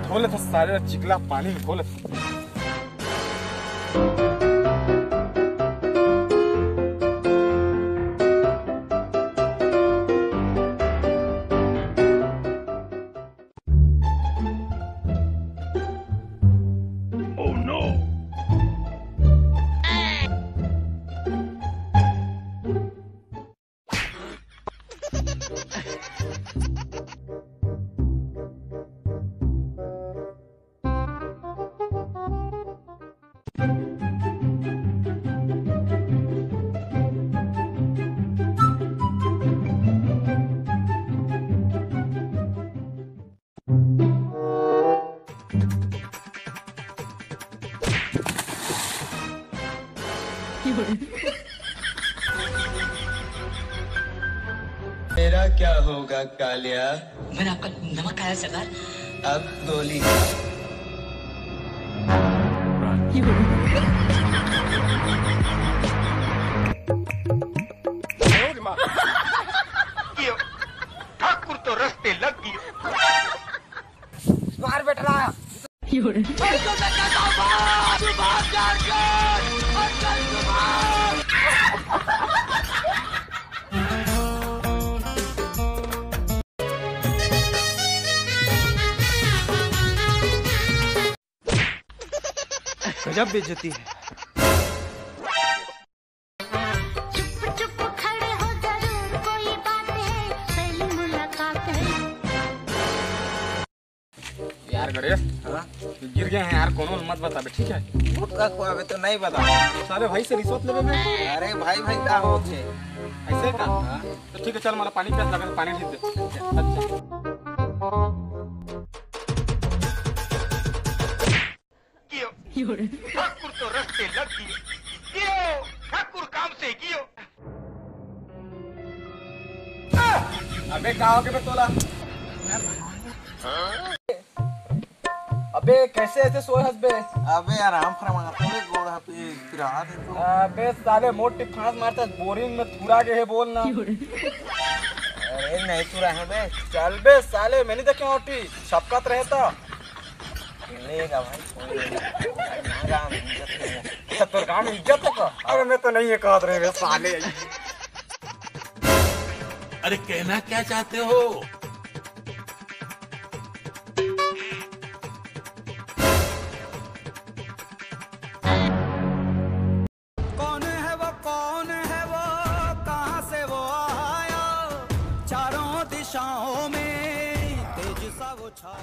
धो लेते सारे चिकला पानी में धो लेते। मेरा क्या होगा कालिया? मैंने आपका नमक खाया सरदार। अब गोली। ठाकुर तो रस्ते लग गई। बाहर बैठ रहा है। गजब बेइज्जती है। चुप चुप खड़े हो जरूर कोई बात है, पहली मुलाकात है। यार गणेश, गिर गए हैं यार, कोनो मत बता बे, ठीक है? अबे तो नहीं बता। सारे भाई से रिश्वत लेवे में। अरे भाई भाई का हो छे ऐसे का? तो ठीक है चल, मला पानी प्यास लगा, पानी ठीक दे। अच्छा ठाकुर तो रस्ते लग गई। क्यों ठाकुर काम से क्यों? अबे कहाँ हो के तोला? अबे कैसे ऐसे सोए हंसबे? अबे आराम फरमा थोड़े गोड़ पे गिरा दे तो। अबे साले मोटी फांस मारता है, बोरिंग में थूरा के है बोलना। अरे नहीं तू रहा बे। चल बे साले, मैंने देखे मोटी शपकत रहता। लेगा भाई तो काम इज्जत है का? अरे मैं तो नहीं है कहत रहे साले। अरे कहना क्या चाहते हो? कौन है वो, कौन है वो, कहां से वो आया, चारों दिशाओं में तेज सा वो छा।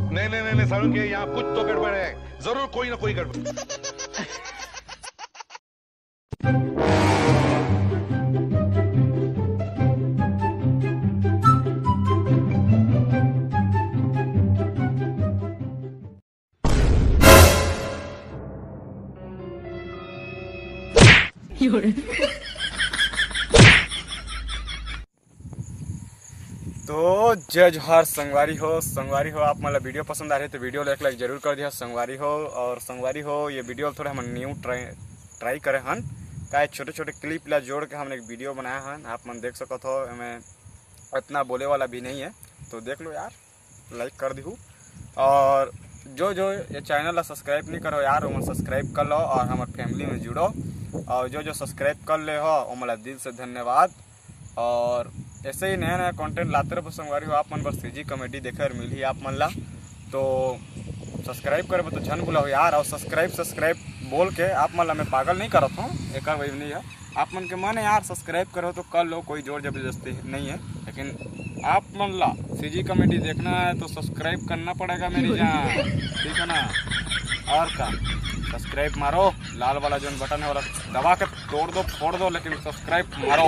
नहीं सारुण के यहाँ कुछ तो गड़बड़ है, जरूर कोई ना कोई गड़बड़। तो जय जोहार संगवारी हो, आप मतलब वीडियो पसंद आ रही है तो वीडियो लाइक जरूर कर दिया संगवारी हो। और संगवारी हो, ये वीडियो थोड़ा हम न्यू ट्राई करे हन, का छोटे छोटे क्लिप ला जोड़ के हमने एक वीडियो बनाया हन। आप मन देख सकत हो, हमें इतना बोले वाला भी नहीं है, तो देख लो यार, लाइक कर दी। और जो जो ये चैनल ला सब्सक्राइब नहीं करो यार, वो सब्सक्राइब कर लो और हमारे फैमिली में जुड़ो। और जो जो सब्सक्राइब कर ले हो वो मतलब दिल से धन्यवाद। और ऐसे ही नया नया कंटेंट लाते रहो संगवारी हो। आप मन बस सीजी कॉमेडी देखे मिली आप मन ला, तो सब्सक्राइब करे तो झन भूला हो यार। और सब्सक्राइब बोल के आप मन ला मैं पागल नहीं करत हूँ, एक वही नहीं है। आप मन के मन है यार सब्सक्राइब करो तो कर लो, कोई जोर जबरदस्ती नहीं है। लेकिन आप मन ला सीजी कॉमेडी देखना है तो सब्सक्राइब करना पड़ेगा मेरी जान, ठीक है ना। और का सब्सक्राइब मारो, लाल वाला जो बटन है वो दबा के तोड़ दो फोड़ दो, लेकिन सब्सक्राइब मारो।